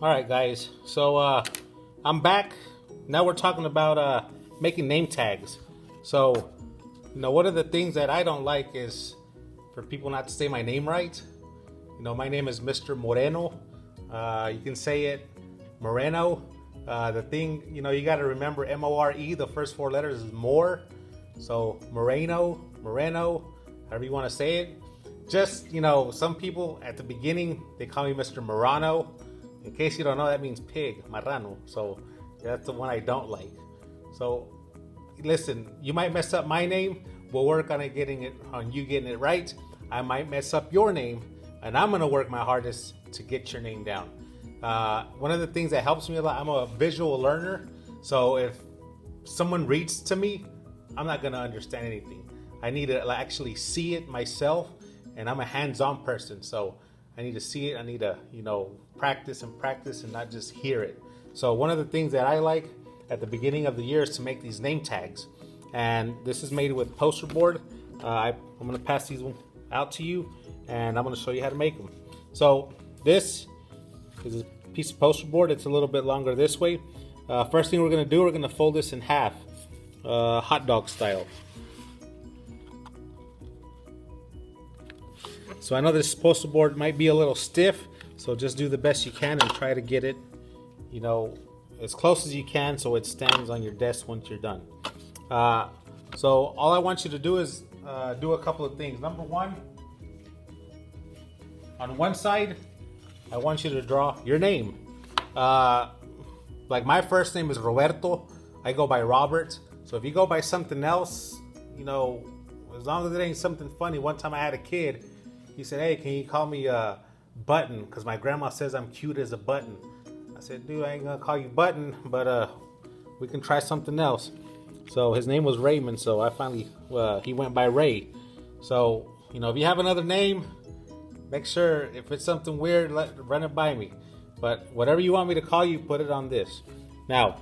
All right, guys. So I'm back. Now we're talking about making name tags. So, one of the things that I don't like is for people not to say my name right. My name is Mr. Moreno. You can say it Moreno. The thing, you got to remember More. The first four letters is more. So Moreno, however you want to say it. Just, some people at the beginning, they call me Mr. Morano. In case you don't know, that means pig, marrano. So that's the one I don't like. So listen, you might mess up my name. We'll work on you getting it right. I might mess up your name, and I'm gonna work my hardest to get your name down. One of the things that helps me a lot, I'm a visual learner. So if someone reads to me, I'm not gonna understand anything. I need to actually see it myself, and I'm a hands-on person. So I need to see it. I need to, practice and not just hear it. So one of the things that I like at the beginning of the year is to make these name tags. And this is made with poster board. I'm going to pass these out to you, and I'm going to show you how to make them. So this is a piece of poster board. It's a little bit longer this way. First thing we're going to do, we're going to fold this in half, hot dog style. So I know this poster board might be a little stiff, so just do the best you can and try to get it, as close as you can so it stands on your desk once you're done. So all I want you to do is do a couple of things. Number one, on one side, I want you to draw your name. Like my first name is Roberto. I go by Robert. So if you go by something else, as long as it ain't something funny. One time I had a kid. He said, "Hey, can you call me Button? Because my grandma says I'm cute as a button." I said, "Dude, I ain't gonna call you Button, but we can try something else." So his name was Raymond. So I finally, he went by Ray. So if you have another name, make sure if it's something weird, run it by me. But whatever you want me to call you, put it on this. Now,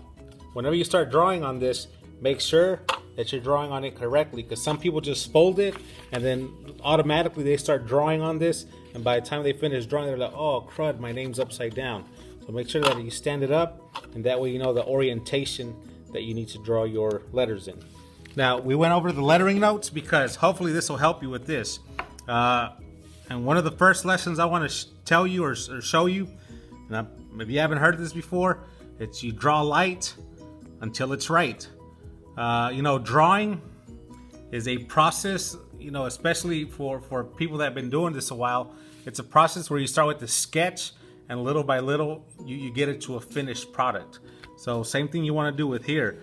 whenever you start drawing on this, make sure that you're drawing on it correctly, because some people just fold it and then automatically they start drawing on this, and by the time they finish drawing, they're like, "Oh crud, my name's upside down." So make sure that you stand it up, and that way you know the orientation that you need to draw your letters in. Now, we went over the lettering notes because hopefully this will help you with this. And one of the first lessons I want to tell you or show you, and if you haven't heard this before, it's you draw light until it's right. Drawing is a process, especially for people that have been doing this a while. It's a process where you start with the sketch, and little by little, you get it to a finished product. So same thing you want to do with here.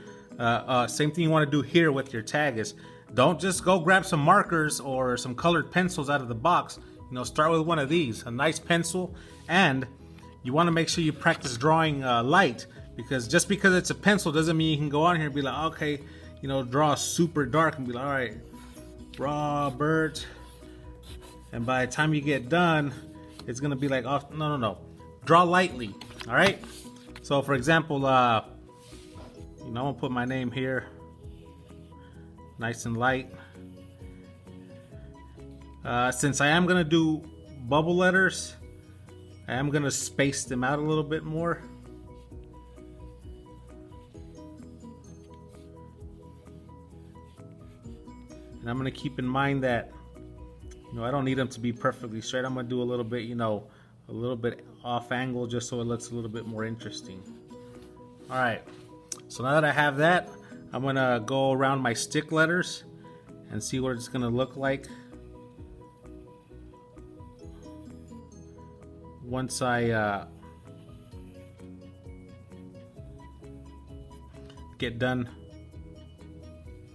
Same thing you want to do here with your tag is, don't just go grab some markers or some colored pencils out of the box. Start with one of these, a nice pencil, and you want to make sure you practice drawing light. Because just because it's a pencil doesn't mean you can go on here and be like, okay, draw super dark and be like, all right, Robert. And by the time you get done, it's going to be like, oh, no. Draw lightly, all right? So, for example, I'm going to put my name here, nice and light. Since I am going to do bubble letters, I am going to space them out a little bit more. And I'm going to keep in mind that, I don't need them to be perfectly straight. I'm going to do a little bit, a little bit off angle just so it looks a little bit more interesting. All right. So now that I have that, I'm going to go around my stick letters and see what it's going to look like once I get done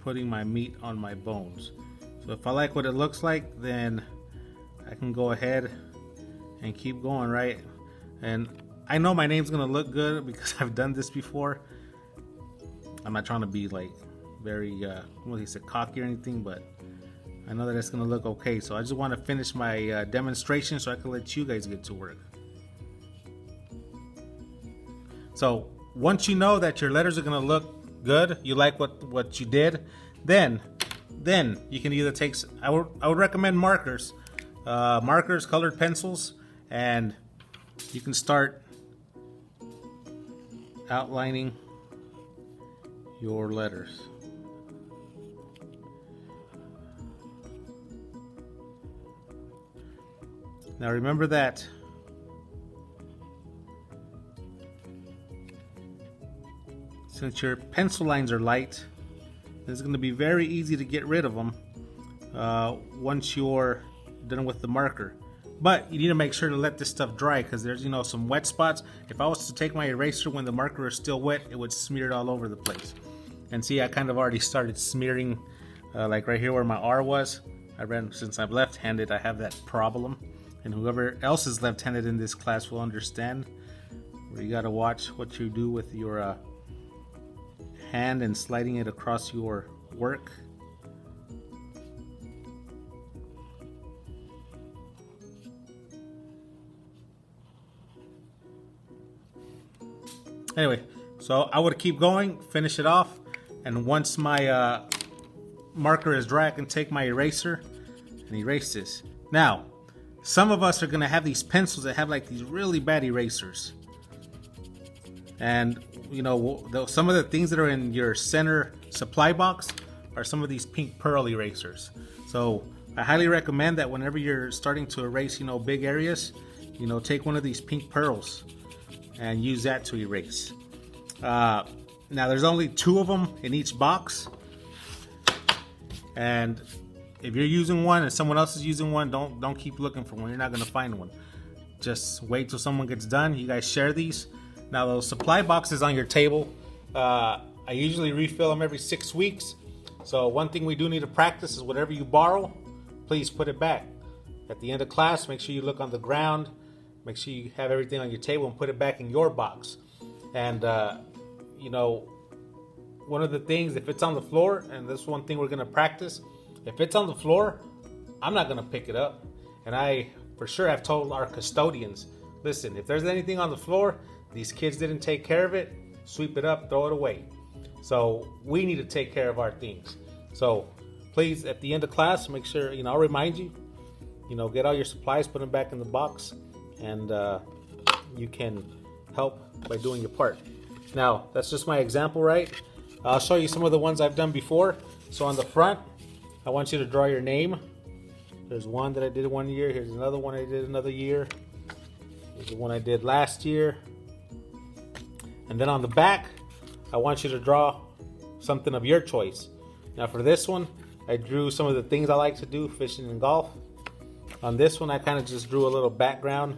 putting my meat on my bones. So if I like what it looks like, then I can go ahead and keep going, right? And I know my name's gonna look good because I've done this before. I'm not trying to be like very cocky or anything, but I know that it's gonna look okay. So I just want to finish my demonstration so I can let you guys get to work. So once you know that your letters are gonna look good, you like what you did, then you can either take, I would recommend markers, colored pencils, and you can start outlining your letters. Now remember that since your pencil lines are light, it's going to be very easy to get rid of them once you're done with the marker. But you need to make sure to let this stuff dry, because there's some wet spots. If I was to take my eraser when the marker is still wet, it would smear it all over the place. And see, I kind of already started smearing, like right here where my R was. Since I'm left-handed, I have that problem. And whoever else is left-handed in this class will understand, where you got to watch what you do with your hand and sliding it across your work. Anyway, so I would keep going, finish it off, and once my marker is dry, I can take my eraser and erase this. Now, some of us are gonna have these pencils that have like these really bad erasers. And some of the things that are in your center supply box are some of these pink pearl erasers. So I highly recommend that whenever you're starting to erase, big areas, take one of these pink pearls and use that to erase. Now there's only 2 of them in each box. And if you're using one and someone else is using one, don't keep looking for one. You're not gonna find one. Just wait till someone gets done. You guys share these. Now those supply boxes on your table, I usually refill them every 6 weeks. So one thing we do need to practice is whatever you borrow, please put it back. At the end of class, make sure you look on the ground, make sure you have everything on your table and put it back in your box. And one of the things, if it's on the floor, and this is one thing we're gonna practice, if it's on the floor, I'm not gonna pick it up. And I for sure have told our custodians, listen, if there's anything on the floor, these kids didn't take care of it, sweep it up, throw it away. So we need to take care of our things. So please, at the end of class, make sure, I'll remind you, get all your supplies, put them back in the box, and you can help by doing your part. Now, that's just my example, right? I'll show you some of the ones I've done before. So on the front, I want you to draw your name. There's one that I did one year. Here's another one I did another year. Here's the one I did last year. And then on the back, I want you to draw something of your choice. Now for this one, I drew some of the things I like to do, fishing and golf. On this one, I kind of just drew a little background.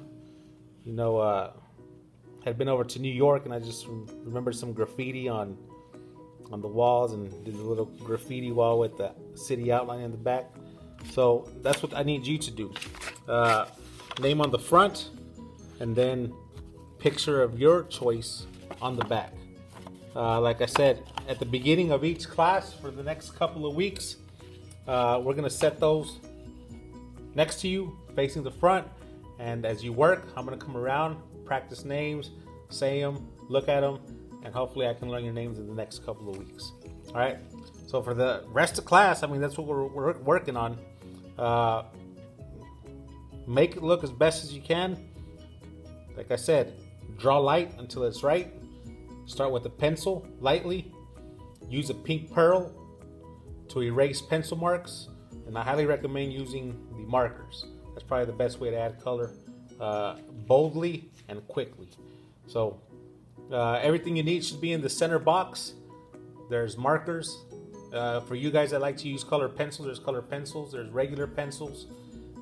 Had been over to New York and I just remembered some graffiti on the walls and did a little graffiti wall with the city outline in the back. So that's what I need you to do. Name on the front and then picture of your choice on the back. Like I said, at the beginning of each class for the next couple of weeks, we're gonna set those next to you, facing the front. And as you work, I'm gonna come around, practice names, say them, look at them, and hopefully I can learn your names in the next couple of weeks. All right. So for the rest of class, that's what we're working on. Make it look as best as you can. Like I said, draw light until it's right. Start with a pencil lightly. Use a pink pearl to erase pencil marks, and I highly recommend using the markers. That's probably the best way to add color boldly and quickly. So everything you need should be in the center box. There's markers. For you guys that like to use colored pencils, there's colored pencils. There's regular pencils,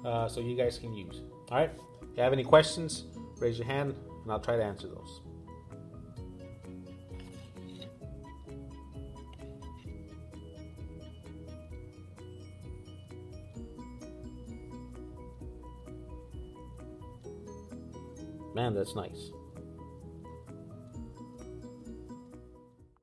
so you guys can use. All right. If you have any questions, raise your hand, and I'll try to answer those. Man, that's nice.